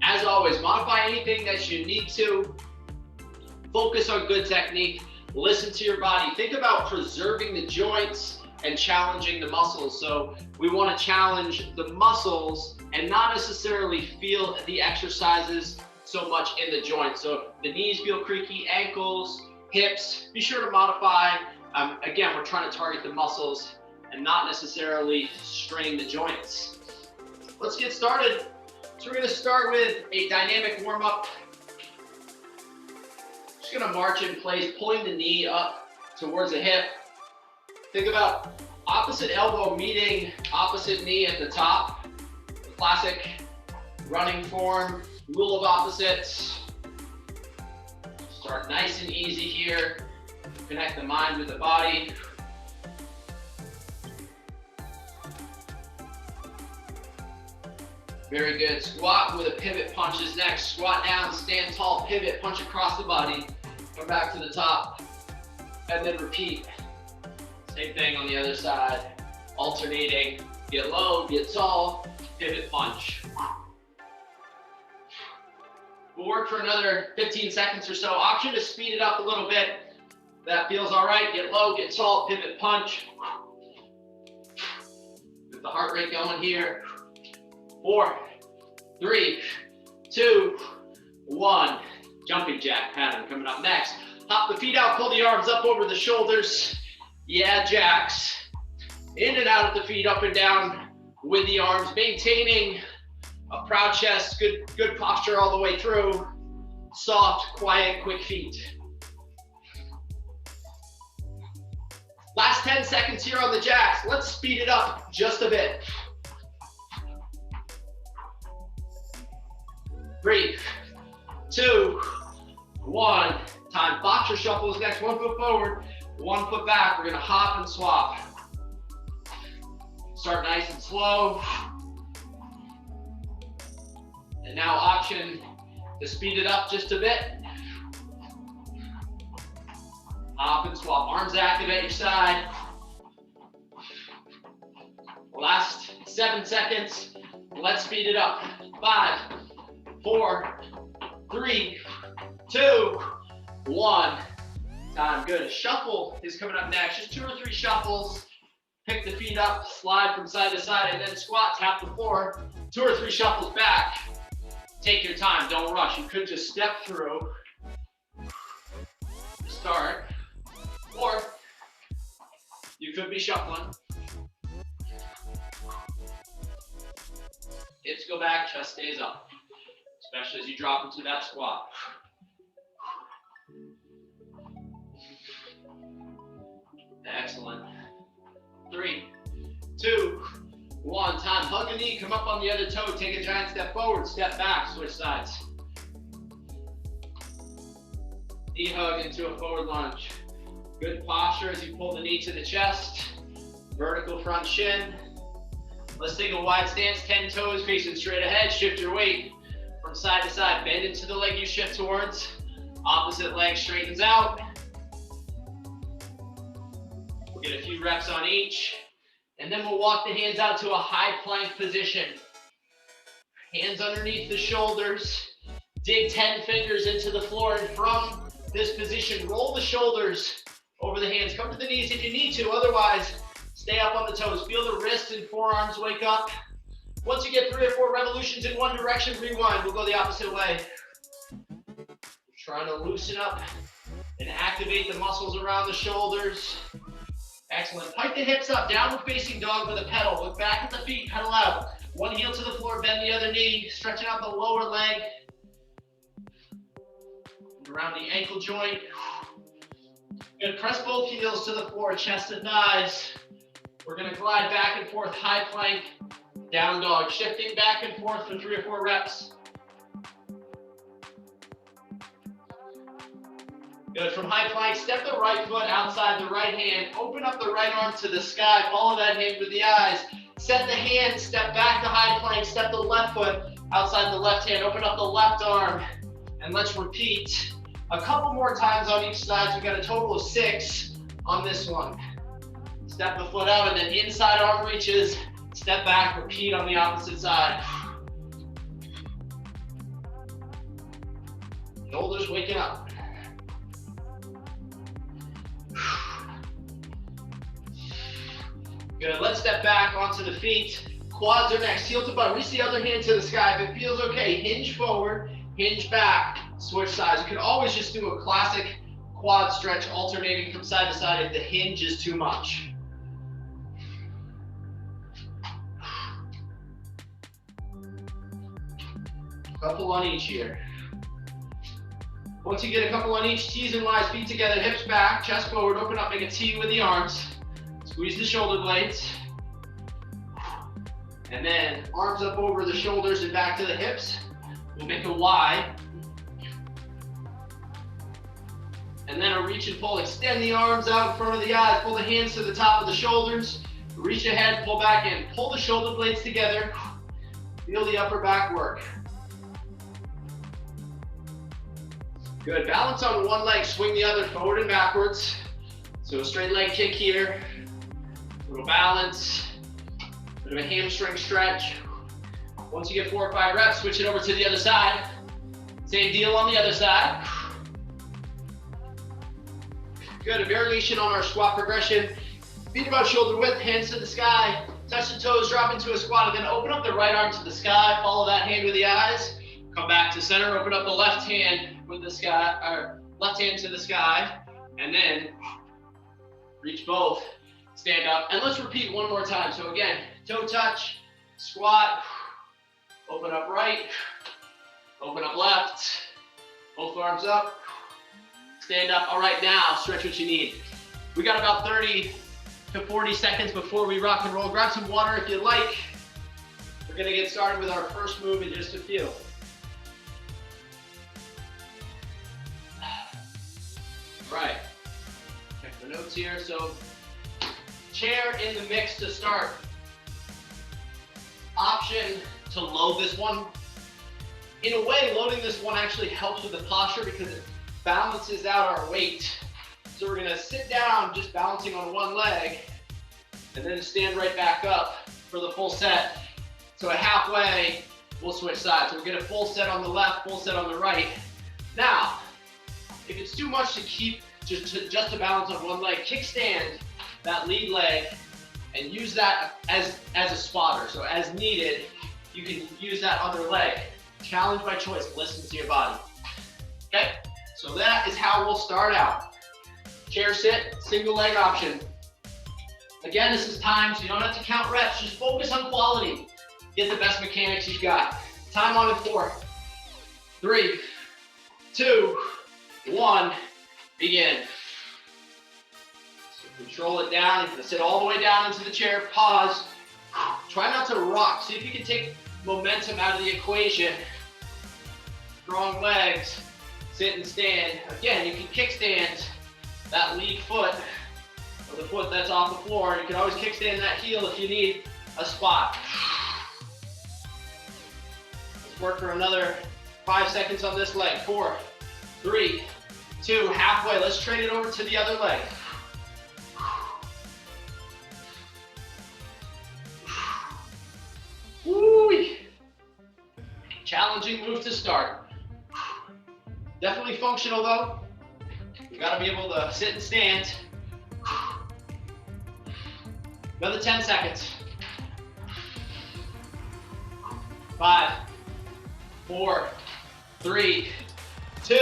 As always, modify anything that you need to. Focus on good technique. Listen to your body. Think about preserving the joints and challenging the muscles. So we want to challenge the muscles and not necessarily feel the exercises so much in the joints. So the knees feel creaky, ankles, hips, be sure to modify. Again, we're trying to target the muscles and not necessarily strain the joints. Let's get started. So we're going to start with a dynamic warm-up. Just going to march in place, pulling the knee up towards the hip. Think about opposite elbow meeting opposite knee at the top. The classic running form, rule of opposites. Start nice and easy here. Connect the mind with the body. Very good. Squat with a pivot punch is next. Squat down, stand tall, pivot, punch across the body. Come back to the top, and then repeat. Same thing on the other side. Alternating, get low, get tall, pivot punch. We'll work for another 15 seconds or so. Option to speed it up a little bit. That feels all right. Get low, get tall, pivot punch. Get the heart rate going here. 4, 3, 2, 1. Jumping jack pattern coming up next. Hop the feet out, pull the arms up over the shoulders. Yeah, jacks. In and out of the feet, up and down with the arms, maintaining a proud chest, good posture all the way through. Soft, quiet, quick feet. Last 10 seconds here on the jacks. Let's speed it up just a bit. 3, 2, 1. Time. Boxer shuffle is next. 1 foot forward, 1 foot back. We're gonna hop and swap. Start nice and slow. And now option to speed it up just a bit. Hop and swap. Arms active at your side. Last 7 seconds. Let's speed it up. 5, 4, 3, 2, 1. Time. Good. Shuffle is coming up next. Just 2 or 3 shuffles. Pick the feet up, slide from side to side, and then squat, tap the floor. 2 or 3 shuffles back. Take your time. Don't rush. You could just step through. Start. Or you could be shuffling. Hips go back, chest stays up. Especially as you drop into that squat. Excellent. 3, 2, 1. Time. Hug the knee, come up on the other toe, take a giant step forward, step back, switch sides. Knee hug into a forward lunge. Good posture as you pull the knee to the chest. Vertical front shin. Let's take a wide stance, 10 toes facing straight ahead. Shift your weight from side to side. Bend into the leg you shift towards. Opposite leg straightens out. We'll get a few reps on each. And then we'll walk the hands out to a high plank position. Hands underneath the shoulders. Dig 10 fingers into the floor. And from this position, roll the shoulders over the hands. Come to the knees if you need to. Otherwise, stay up on the toes. Feel the wrists and forearms wake up. Once you get 3 or 4 revolutions in one direction, rewind. We'll go the opposite way. Trying to loosen up and activate the muscles around the shoulders. Excellent. Pike the hips up. Downward facing dog with a pedal. Look back at the feet. Pedal out. One heel to the floor. Bend the other knee. Stretching out the lower leg. Around the ankle joint. Good. Press both heels to the floor. Chest and thighs. We're going to glide back and forth. High plank. Down dog. Shifting back and forth for 3 or 4 reps. Good. From high plank, step the right foot outside the right hand. Open up the right arm to the sky. Follow that hand with the eyes. Set the hand, step back to high plank. Step the left foot outside the left hand. Open up the left arm. And let's repeat a couple more times on each side. So we've got a total of 6 on this one. Step the foot out and then inside arm reaches. Step back, repeat on the opposite side. Shoulders waking up. Good, let's step back onto the feet. Quads are next, heel to butt. Reach the other hand to the sky. If it feels okay, hinge forward, hinge back, switch sides. You can always just do a classic quad stretch, alternating from side to side if the hinge is too much. Couple on each here. Once you get a couple on each, T's and Y's, feet together, hips back, chest forward, open up, make a T with the arms. Squeeze the shoulder blades. And then arms up over the shoulders and back to the hips. We'll make a Y. And then a reach and pull. Extend the arms out in front of the eyes. Pull the hands to the top of the shoulders. Reach ahead, pull back in. Pull the shoulder blades together. Feel the upper back work. Good, balance on one leg, swing the other forward and backwards. So a straight leg kick here, a little balance, bit of a hamstring stretch. Once you get 4 or 5 reps, switch it over to the other side. Same deal on the other side. Good, a variation on our squat progression. Feet about shoulder width, hands to the sky. Touch the toes, drop into a squat, and then open up the right arm to the sky. Follow that hand with the eyes. Come back to center, open up the left hand with the sky, or left hand to the sky, and then reach both, stand up, and let's repeat one more time. So again, toe touch, squat, open up right, open up left, both arms up, stand up. All right, now stretch what you need. We got about 30 to 40 seconds before we rock and roll. Grab some water if you like. We're gonna get started with our first move in just a few. Right, check the notes here. So, chair in the mix to start. Option to load this one. In a way, loading this one actually helps with the posture because it balances out our weight. So we're gonna sit down just balancing on one leg and then stand right back up for the full set. So at halfway, we'll switch sides. So we'll get a full set on the left, full set on the right. Now, if it's too much to keep just to balance on one leg, kickstand that lead leg and use that as a spotter. So as needed, you can use that other leg. Challenge by choice, listen to your body. Okay, so that is how we'll start out. Chair sit, single leg option. Again, this is time, so you don't have to count reps, just focus on quality. Get the best mechanics you've got. Time on in 4, 3, 2, 1, begin. So control it down. You're gonna sit all the way down into the chair, pause. Try not to rock. See if you can take momentum out of the equation. Strong legs, sit and stand. Again, you can kickstand that lead foot, or the foot that's off the floor. You can always kickstand that heel if you need a spot. Let's work for another 5 seconds on this leg. 4, 3, 2, halfway. Let's trade it over to the other leg. Woo-wee. Challenging move to start. Definitely functional though. You gotta be able to sit and stand. Another 10 seconds. 5, 4, 3, 2,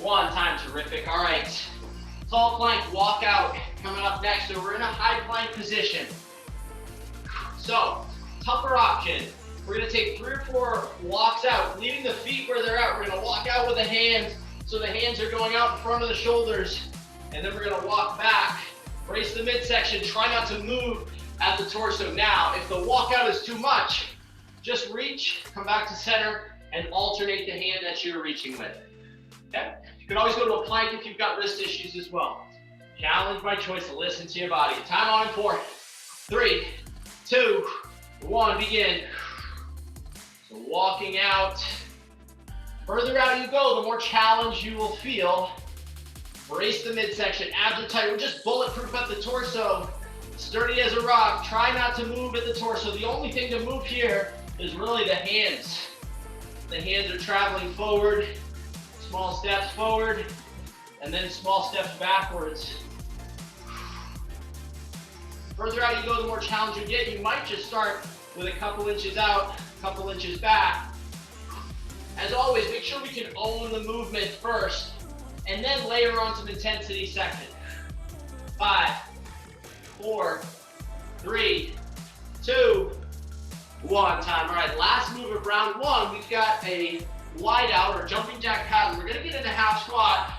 1. Time, terrific. All right. Tall plank walkout coming up next. So we're in a high plank position. So, tougher option. We're gonna take 3 or 4 walks out, leaving the feet where they're at. We're gonna walk out with the hands, so the hands are going out in front of the shoulders. And then we're gonna walk back, brace the midsection, try not to move at the torso. Now, if the walkout is too much, just reach, come back to center, and alternate the hand that you're reaching with. Okay? You can always go to a plank if you've got wrist issues as well. Challenge by choice to listen to your body. Time on in 4, 3, 2, 1, begin. So walking out. Further out you go, the more challenge you will feel. Brace the midsection, abs are tight. We're just bulletproof at the torso. Sturdy as a rock. Try not to move at the torso. The only thing to move here is really the hands. The hands are traveling forward Small steps forward, and then small steps backwards. Further out you go, the more challenge you get. You might just start with a couple inches out, a couple inches back. As always, make sure we can own the movement first, and then layer on some intensity second. 5, 4, 3, 2, 1. Time. All right, last move of round one. We've got a wide out or jumping jack pattern. We're gonna get into half squat,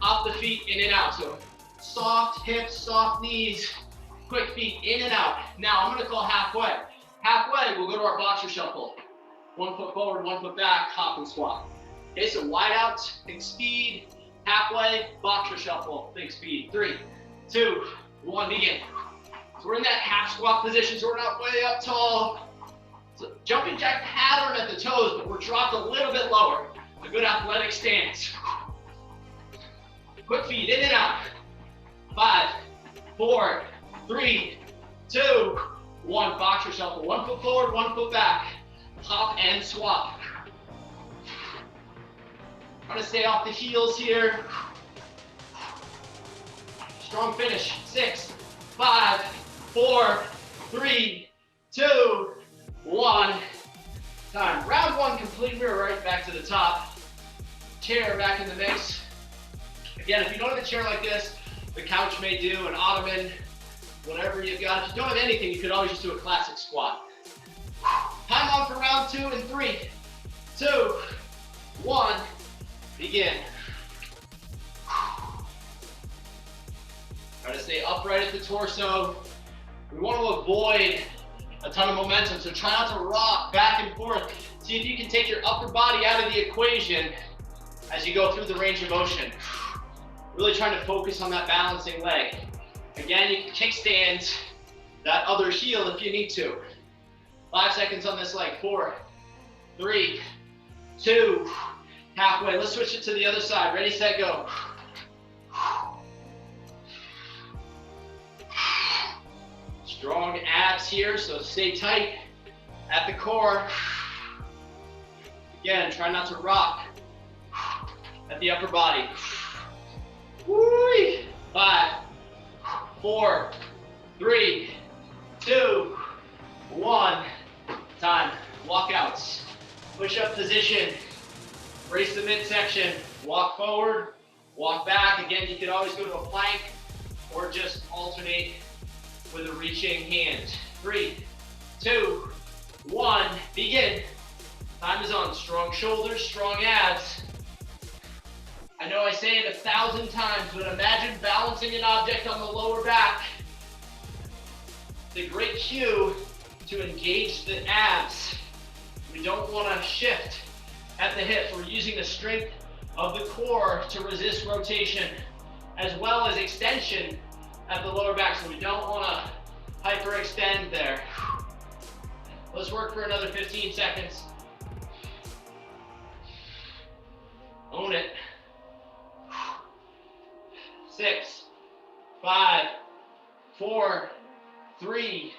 off the feet, in and out. So soft hips, soft knees, quick feet, in and out. Now I'm gonna call halfway. Halfway, we'll go to our boxer shuffle. 1 foot forward, 1 foot back, hop and squat. Okay, so wide out, think speed. Halfway, boxer shuffle, think speed. 3, 2, 1, begin. So we're in that half squat position, so we're not way up tall. So jumping jack pattern at the toes, but we're dropped a little bit lower. A good athletic stance. Quick feet, in and out. 5, 4, 3, 2, 1. Boxer shuffle. 1 foot forward, 1 foot back. Hop and swap. Try to stay off the heels here. Strong finish. 6, 5, 4, 3, 2, 1. Time. Round one complete. We're right back to the top. Chair back in the mix. Again, if you don't have a chair like this, the couch may do, an ottoman, whatever you've got. If you don't have anything, you could always just do a classic squat. Time on for round 2 in 3, 2, 1, begin. Try to stay upright at the torso. We want to avoid a ton of momentum, so try not to rock back and forth. See if you can take your upper body out of the equation as you go through the range of motion. Really trying to focus on that balancing leg. Again, you can kickstand that other heel if you need to. 5 seconds on this leg. 4, 3, 2, halfway. Let's switch it to the other side. Ready, set, go. Strong abs here, so stay tight at the core. Again, try not to rock at the upper body. Woo! 5, 4, 3, 2, 1. Time. Walkouts. Push-up position. Brace the midsection. Walk forward. Walk back. Again, you could always go to a plank or just alternate with a reaching hand. 3, 2, 1. Begin. Time is on. Strong shoulders, strong abs. I know I say it 1,000 times, but imagine balancing an object on the lower back. It's a great cue to engage the abs. We don't want to shift at the hips. We're using the strength of the core to resist rotation, as well as extension at the lower back, so we don't want to hyperextend there. Let's work for another 15 seconds. Own it. 6, 5, 4, 3,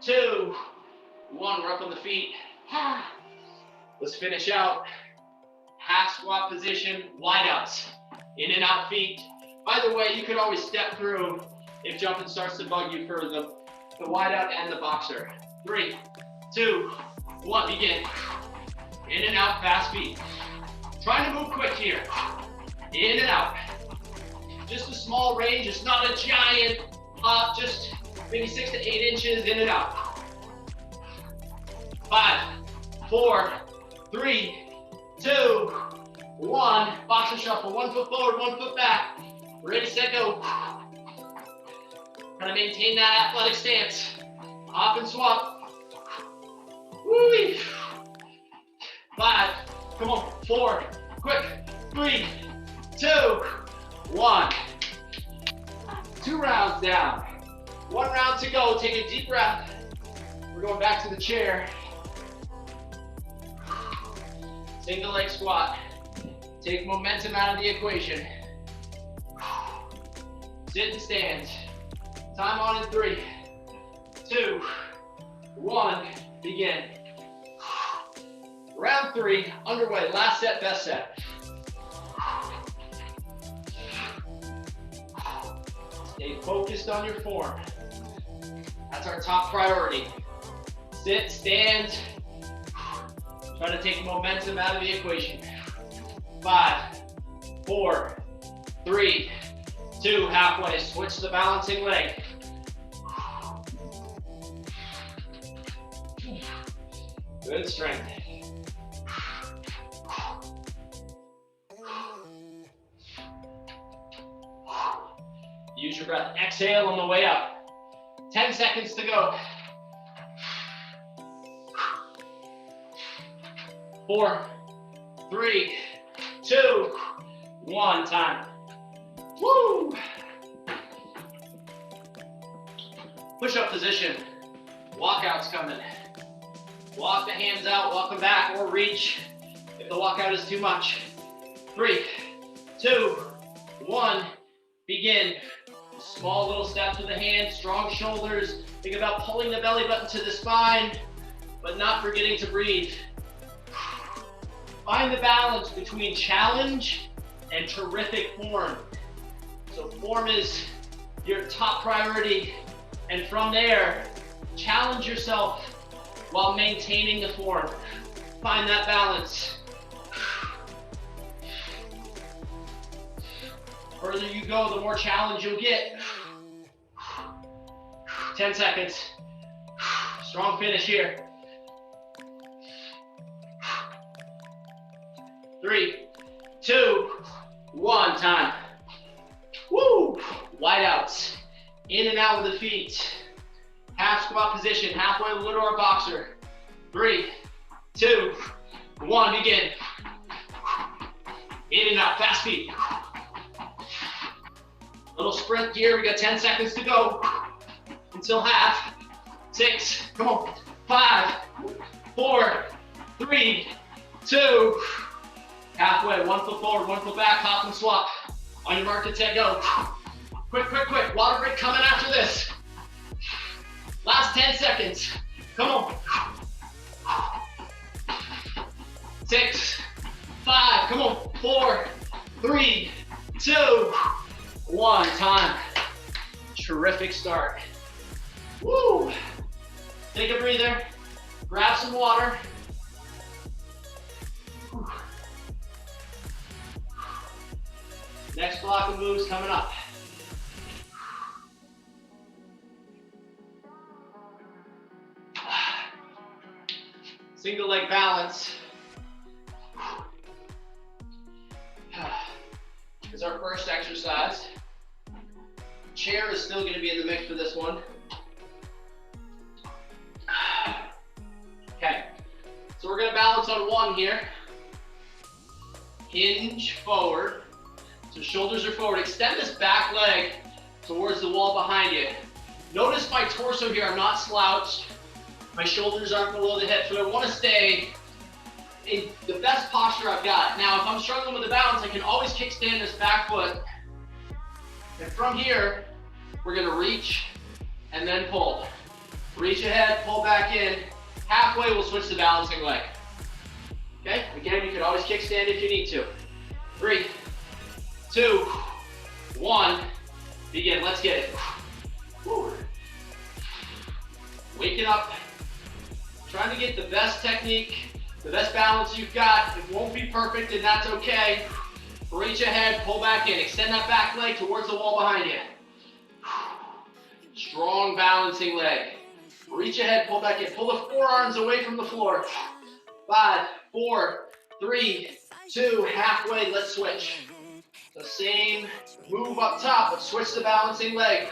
2, 1. We're up on the feet. Let's finish out. Half squat position, wide outs. In and out feet. By the way, you could always step through if jumping starts to bug you for the wide out and the boxer. 3, 2, 1, begin. In and out, fast feet. Trying to move quick here. In and out. Just a small range, it's not a giant up, just maybe 6 to 8 inches in and out. 5, 4, 3, 2, 1. Boxer shuffle, 1 foot forward, 1 foot back. Ready, set, go. Trying to maintain that athletic stance. Hop and swap. Woo-wee. 5, come on, 4, quick, 3, 2, 1. 2 rounds down. 1 round to go. Take a deep breath. We're going back to the chair. Single leg squat. Take momentum out of the equation. Sit and stand. Time on in 3, 2, 1. Begin. Round 3 underway. Last set, best set. Stay focused on your form. That's our top priority. Sit, stand. Try to take momentum out of the equation. 5, 4, 3, 2, halfway. Switch the balancing leg. Good strength. Use your breath. Exhale on the way up. 10 seconds to go. 4, 3, 2, 1, time. Woo! Push-up position. Walkout's coming. Walk the hands out, walk them back, or reach if the walkout is too much. 3, 2, 1, begin. Small little steps with the hands, strong shoulders. Think about pulling the belly button to the spine, but not forgetting to breathe. Find the balance between challenge and terrific form. So form is your top priority, and from there, challenge yourself while maintaining the form. Find that balance. The further you go, the more challenge you'll get. 10 seconds. Strong finish here. 3, 2, 1, time. Woo! Wide outs. In and out with the feet. Half squat position, halfway little boxer. 3, 2, 1, begin. In and out, fast feet. Little sprint here, we got 10 seconds to go until half. 6, come on. 5, 4, 3, 2, halfway, 1 foot forward, 1 foot back, hop and swap. On your mark, get go. Quick, quick, quick. Water break coming after this. Last 10 seconds. Come on. 6, 5, come on. 4, 3, 2, 1, time. Terrific start. Woo! Take a breather. Grab some water. Next block of moves coming up. Single leg balance is our first exercise. Chair is still going to be in the mix for this one. Okay, so we're going to balance on 1 here. Hinge forward. So shoulders are forward. Extend this back leg towards the wall behind you. Notice my torso here, I'm not slouched. My shoulders aren't below the hips, so I want to stay in the best posture I've got. Now, if I'm struggling with the balance, I can always kickstand this back foot. And from here, we're gonna reach and then pull. Reach ahead, pull back in. Halfway, we'll switch the balancing leg. Okay, again, you can always kickstand if you need to. 3, 2, 1, begin, let's get it. Woo. Waking up, trying to get the best technique, the best balance you've got. It won't be perfect, and that's okay. Reach ahead, pull back in, extend that back leg towards the wall behind you. Strong balancing leg. Reach ahead, pull back in, pull the forearms away from the floor. 5, 4, 3, 2, halfway, let's switch. So same move up top, but switch the balancing leg.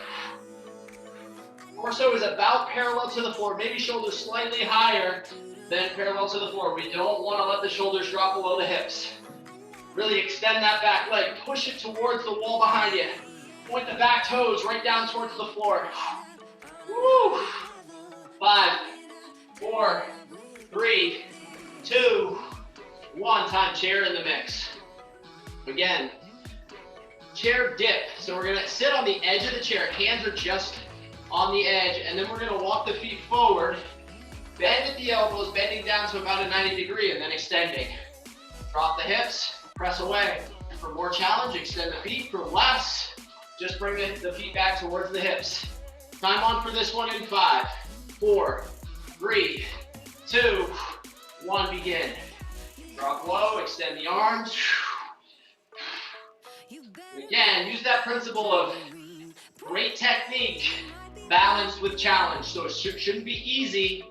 Torso is about parallel to the floor, maybe shoulders slightly higher than parallel to the floor. We don't want to let the shoulders drop below the hips. Really extend that back leg, push it towards the wall behind you. Point the back toes right down towards the floor. Woo! 5, 4, 3, 2, 1, time, chair in the mix. Again, chair dip. So we're gonna sit on the edge of the chair, hands are just on the edge, and then we're gonna walk the feet forward, bend at the elbows, bending down to about a 90 degree, and then extending. Drop the hips, press away. For more challenge, extend the feet. For less, Just bring the feet back towards the hips. Time on for this one in 5, 4, 3, 2, 1, begin. Drop low, extend the arms. Again, use that principle of great technique balanced with challenge. So it shouldn't be easy,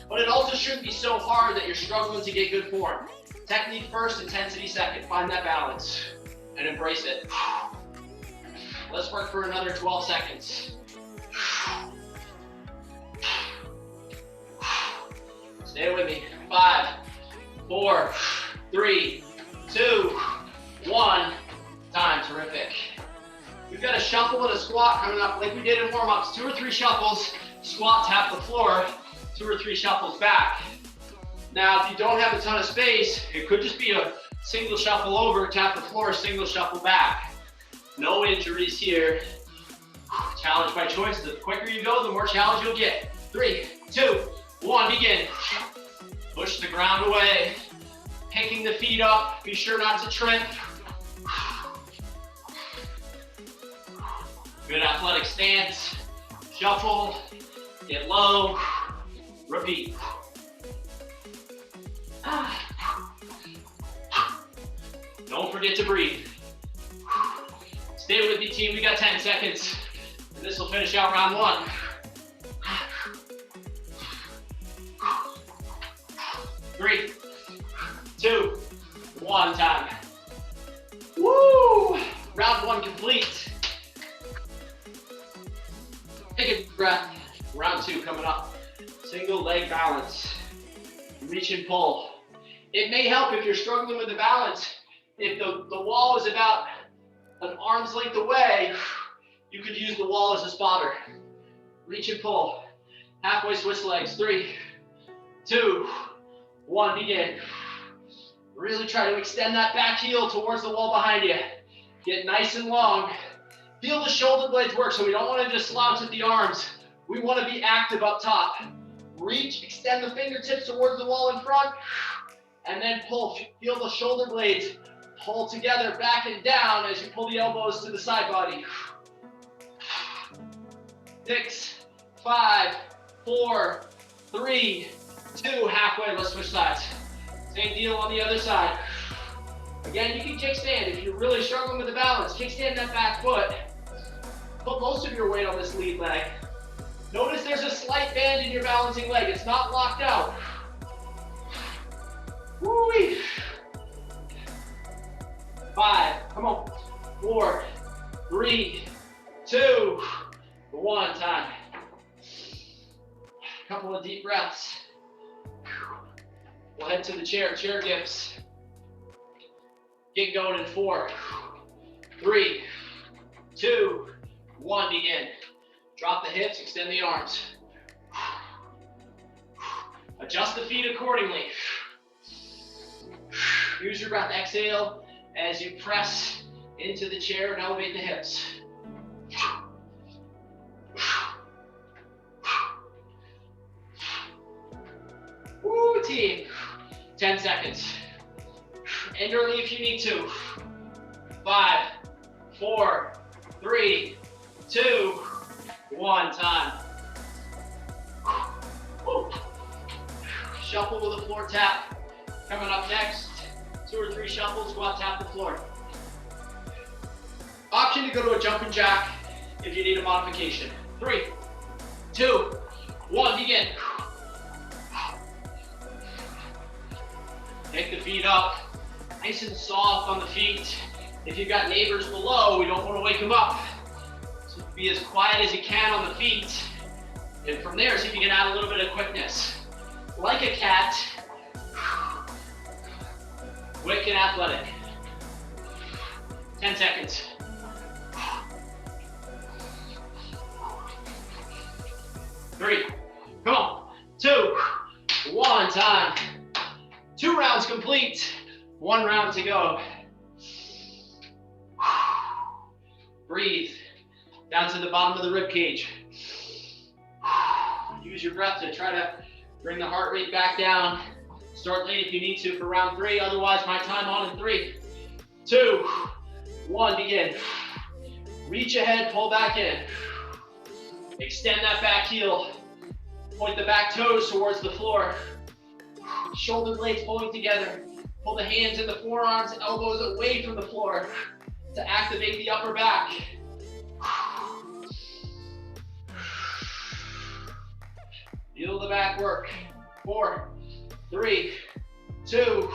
but it also shouldn't be so hard that you're struggling to get good form. Technique first, intensity second. Find that balance and embrace it. Let's work for another 12 seconds. Stay with me. 5, 4, 3, 2, 1. Time. Terrific. We've got a shuffle and a squat coming up like we did in warm-ups. 2 or 3 shuffles, squat, tap the floor, 2 or 3 shuffles back. Now, if you don't have a ton of space, it could just be a single shuffle over, tap the floor, single shuffle back. No injuries here. Challenge by choice. The quicker you go, the more challenge you'll get. 3, 2, 1, begin. Push the ground away. Picking the feet up. Be sure not to trip. Good athletic stance. Shuffle. Get low. Repeat. Don't forget to breathe. Stay with me, team. We got 10 seconds. And this will finish out round 1. 3, 2, 1, time. Woo! Round 1 complete. Take a breath. Round 2 coming up. Single leg balance. Reach and pull. It may help if you're struggling with the balance. If the wall is about an arm's length away, you could use the wall as a spotter. Reach and pull. Halfway Swiss legs. 3, 2, 1, begin. Really try to extend that back heel towards the wall behind you. Get nice and long. Feel the shoulder blades work, so we don't want to just slouch at the arms. We want to be active up top. Reach, extend the fingertips towards the wall in front, and then pull. Feel the shoulder blades pull together, back and down as you pull the elbows to the side body. 6, 5, 4, 3, 2, halfway. Let's switch sides. Same deal on the other side. Again, you can kickstand if you're really struggling with the balance. Kickstand that back foot. Put most of your weight on this lead leg. Notice there's a slight bend in your balancing leg. It's not locked out. Woo-wee. 5, come on. 4, 3, 2, 1, time. Couple of deep breaths. We'll head to the chair dips. Get going in 4, 3, 2, 1, begin. Drop the hips, extend the arms. Adjust the feet accordingly. Use your breath, exhale as you press into the chair and elevate the hips. Woo, team. 10 seconds. End early if you need to. 5, 4, 3, 2, 1, time. Woo. Shuffle with a floor tap. Coming up next, 2 or 3 shuffles, squat, tap the floor. Option to go to a jumping jack if you need a modification. 3, 2, 1, begin. Take the feet up, nice and soft on the feet. If you've got neighbors below, we don't want to wake them up. So be as quiet as you can on the feet. And from there, see if you can add a little bit of quickness. Like a cat, quick and athletic. 10 seconds. Three, come on, 2, 1, time. 2 rounds complete, 1 round to go. Breathe down to the bottom of the rib cage. Use your breath to try to bring the heart rate back down. Start late if you need to for round 3. Otherwise, my time on in 3, 2, 1, begin. Reach ahead, pull back in. Extend that back heel. Point the back toes towards the floor. Shoulder blades pulling together. Pull the hands and the forearms, elbows away from the floor to activate the upper back. Feel the back work. 4, 3, 2.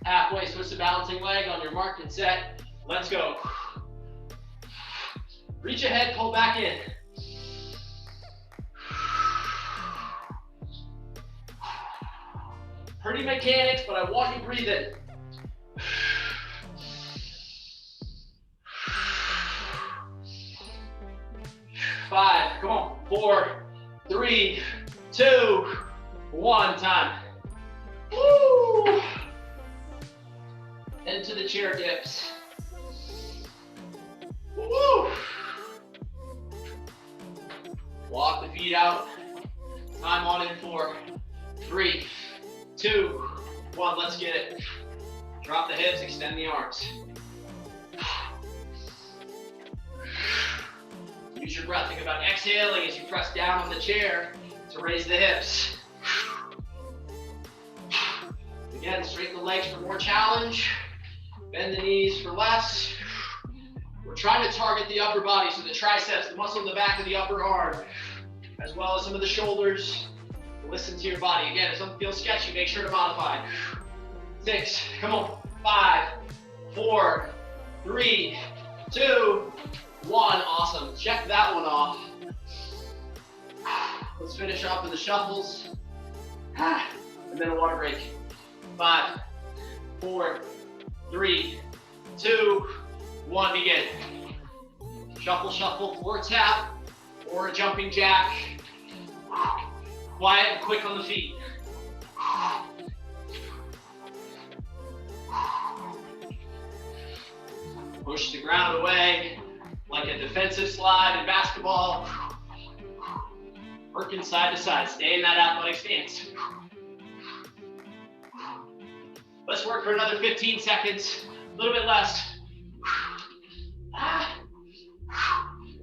Halfway, switch to balancing leg on your mark and set. Let's go. Reach ahead, pull back in. Pretty mechanics, but I want you breathing. 5, come on. 4, 3, 2, 1, time. Woo! Into the chair dips. Woo! Walk the feet out. Time on in 4, 3, 2, 1, let's get it. Drop the hips, extend the arms. Use your breath, think about exhaling as you press down on the chair to raise the hips. Again, straighten the legs for more challenge. Bend the knees for less. We're trying to target the upper body, so the triceps, the muscle in the back of the upper arm, as well as some of the shoulders. Listen to your body. Again, if something feels sketchy, make sure to modify. 6, come on. 5, 4, 3, 2, 1. Awesome. Check that one off. Let's finish off with the shuffles. And then a water break. 5, 4, 3, 2, 1. Begin. Shuffle, shuffle, floor tap, or a jumping jack. Quiet and quick on the feet. Push the ground away like a defensive slide in basketball. Working side to side. Stay in that athletic stance. Let's work for another 15 seconds. A little bit less.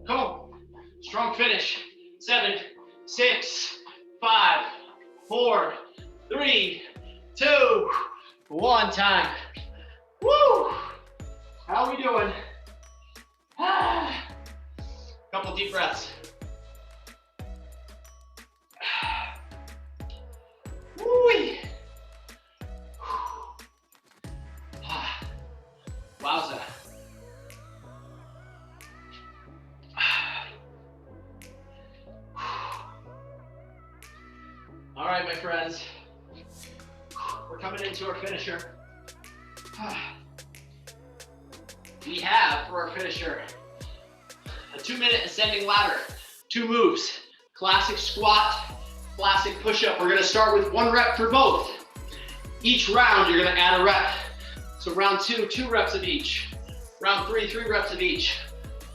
Come on. Strong finish. 7, 6, 5, 4, 3, 2, 1. Time. Woo! How are we doing? Couple deep breaths. Woo-wee. Wowza. All right, my friends, we're coming into our finisher. We have, for our finisher, a 2-minute ascending ladder, 2 moves, classic squat, classic push-up. We're gonna start with 1 rep for both. Each round, you're gonna add a rep. So round 2, 2 reps of each. Round 3, 3 reps of each.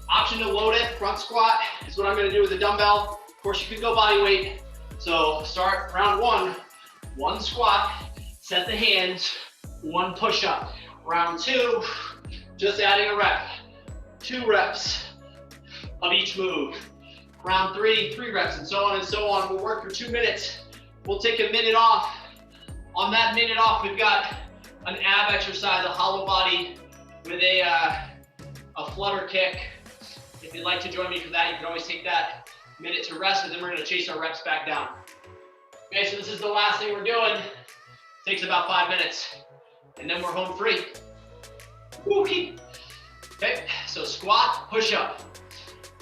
Option to load it, front squat is what I'm gonna do with a dumbbell. Of course, you could go body weight. So start round 1, 1 squat, set the hands, 1 push-up. Round 2, just adding a rep, 2 reps of each move. Round 3, 3 reps, and so on and so on. We'll work for 2 minutes. We'll take a minute off. On that minute off, we've got an ab exercise, a hollow body with a flutter kick. If you'd like to join me for that, you can always take that minute to rest, and then we're gonna chase our reps back down. Okay, so this is the last thing we're doing. Takes about 5 minutes, and then we're home free. Woo-hee. Okay, so squat, push up.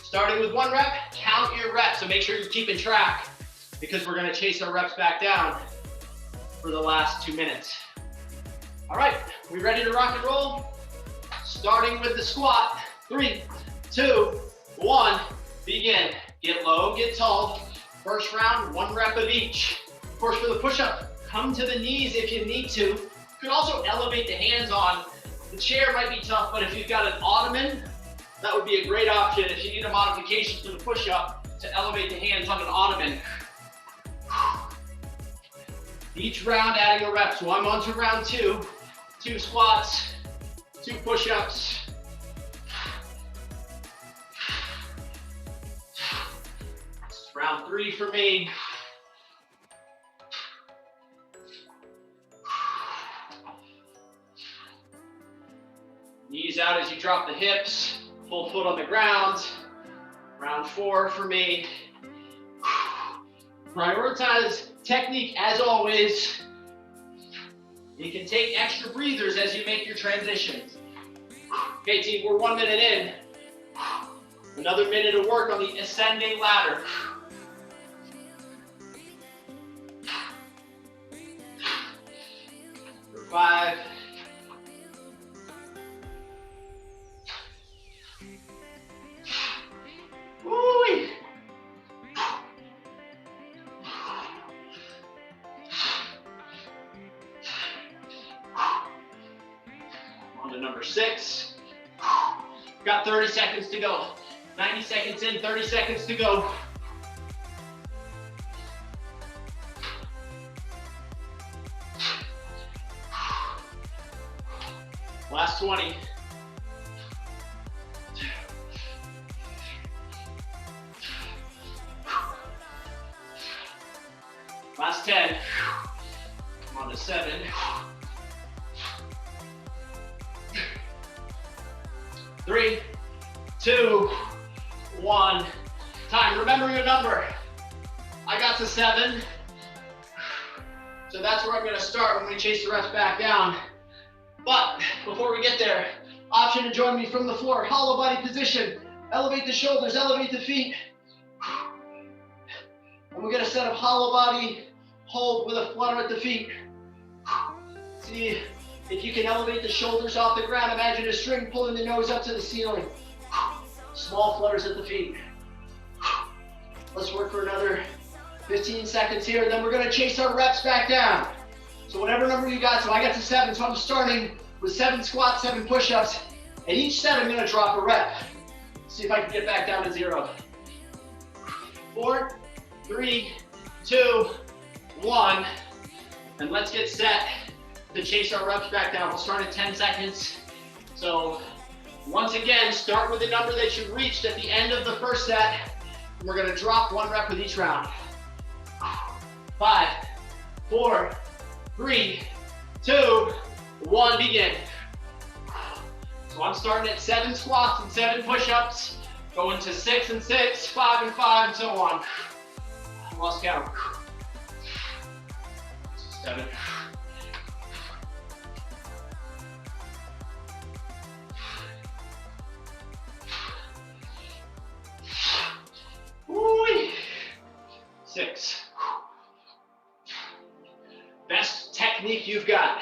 Starting with 1 rep, count your reps, so make sure you're keeping track because we're gonna chase our reps back down for the last 2 minutes. All right, we ready to rock and roll? Starting with the squat, 3, 2, 1, begin. Get low, get tall. First round, 1 rep of each. Of course, for the push-up, come to the knees if you need to. You can also elevate the hands on. The chair might be tough, but if you've got an ottoman, that would be a great option if you need a modification to the push-up to elevate the hands on an ottoman. Each round adding a rep. So I'm on to round 2. 2 squats, 2 push-ups. Round 3 for me. Knees out as you drop the hips, full foot on the ground. Round 4 for me. Prioritize technique as always. You can take extra breathers as you make your transitions. Okay, team, we're 1 minute in. Another minute of work on the ascending ladder. For 5. Woo-wee. On to number 6. Got 30 seconds to go. 90 seconds in, 30 seconds to go. Last 20. Last 10. I'm on to 7. 3, 2, 1. Time. Remember your number. I got to 7. So that's where I'm going to start when we chase the reps back down. But before we get there, option to join me from the floor. Hollow body position. Elevate the shoulders, elevate the feet. And we're going to set up hollow body hold with a flutter at the feet. See if you can elevate the shoulders off the ground. Imagine a string pulling the nose up to the ceiling. Small flutters at the feet. Let's work for another 15 seconds here. Then we're going to chase our reps back down. So whatever number you got, so I got to 7, so I'm starting with 7 squats, 7 push-ups, and each set I'm going to drop a rep. See if I can get back down to 0. 4, 3, 2, 1, and let's get set to chase our reps back down. We'll start at 10 seconds. So once again, start with the number that you reached at the end of the first set, and we're going to drop 1 rep with each round. 5, 4, 3, 2, 1, begin. So I'm starting at 7 squats and 7 push-ups, going to 6 and 6, 5 and 5, and so on. Lost count. 7. Woo-wee. 6. Best technique you've got.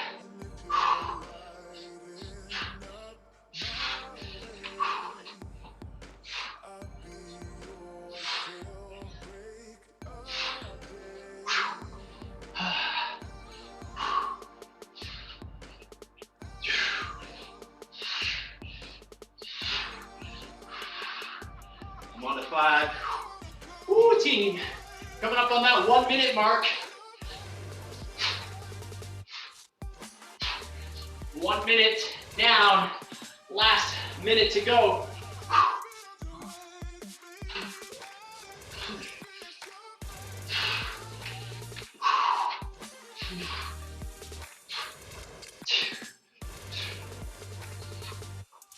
I'm on to 5. Woo, team. Coming up on that 1 minute mark. 1 minute down, last minute to go.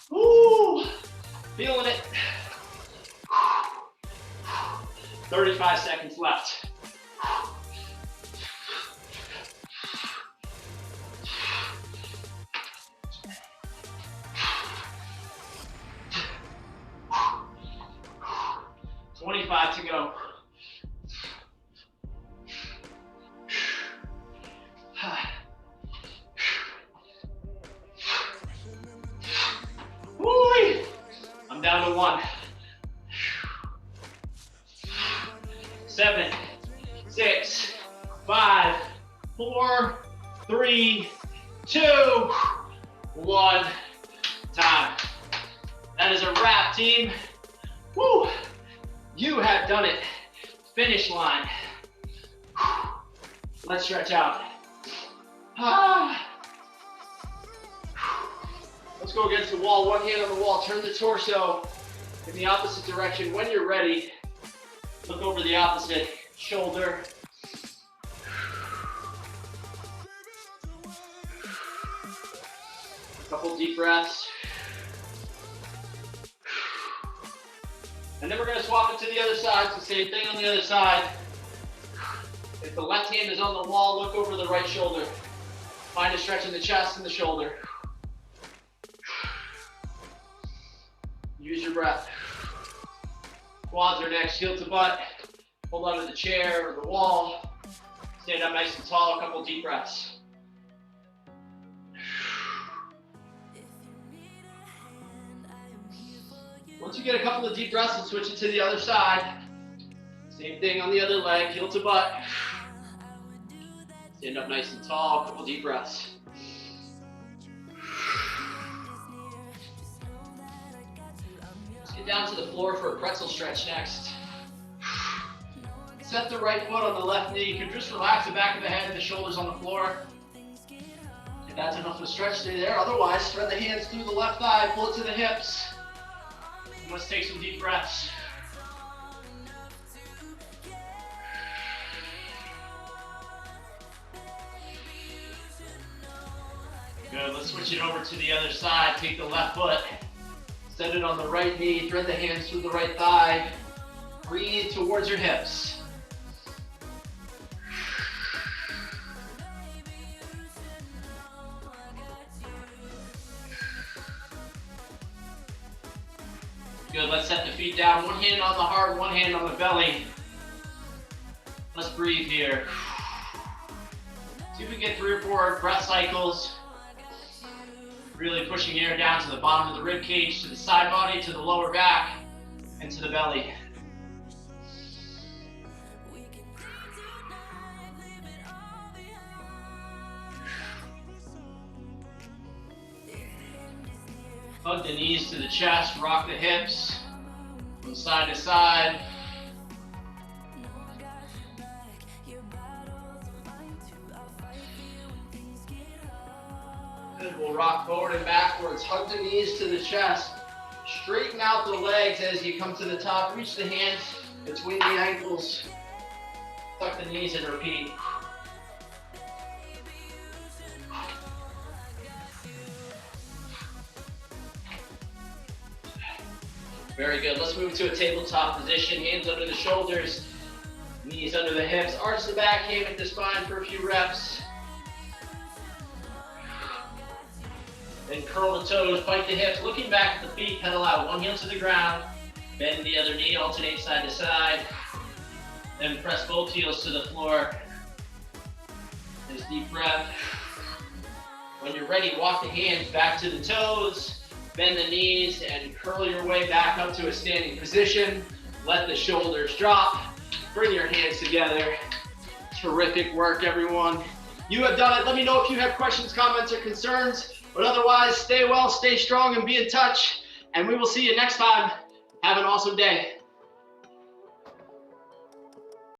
Woo, feeling it. 35 seconds left. 25 to go. Woo-wee. I'm down to 1. 7, 6, 5, 4, 3, 2, 1. Time. That is a wrap, team. Woo! You have done it. Finish line. Let's stretch out. Let's go against the wall. 1 hand on the wall. Turn the torso in the opposite direction when you're ready. Look over the opposite shoulder. A couple deep breaths. And then we're going to swap it to the other side. So same thing on the other side. If the left hand is on the wall, look over the right shoulder. Find a stretch in the chest and the shoulder. Use your breath. Quads are next, heel to butt. Hold onto the chair or the wall. Stand up nice and tall, a couple deep breaths. Once you get a couple of deep breaths, we'll switch it to the other side. Same thing on the other leg, heel to butt. Stand up nice and tall, a couple deep breaths. Let's get down to the floor for a pretzel stretch next. Set the right foot on the left knee. You can just relax the back of the head, the shoulders on the floor. If that's enough of a stretch, stay there. Otherwise, spread the hands through the left thigh, pull it to the hips. And let's take some deep breaths. Good, let's switch it over to the other side. Take the left foot, set it on the right knee, thread the hands through the right thigh. Breathe towards your hips. Good, let's set the feet down. One hand on the heart, one hand on the belly. Let's breathe here. See if we can get 3 or 4 breath cycles. Really pushing air down to the bottom of the rib cage, to the side body, to the lower back, and to the belly. Hug the knees to the chest, rock the hips from side to side. Good, we'll rock forward and backwards. Hug the knees to the chest. Straighten out the legs as you come to the top. Reach the hands between the ankles. Tuck the knees and repeat. Very good. Let's move to a tabletop position. Hands under the shoulders, knees under the hips. Arch the back, hammock the spine for a few reps. Then curl the toes, bite the hips. Looking back at the feet, pedal out. One heel to the ground. Bend the other knee, alternate side to side. Then press both heels to the floor. Nice deep breath. When you're ready, walk the hands back to the toes. Bend the knees and curl your way back up to a standing position. Let the shoulders drop. Bring your hands together. Terrific work, everyone. You have done it. Let me know if you have questions, comments, or concerns. But otherwise, stay well, stay strong, and be in touch. And we will see you next time. Have an awesome day.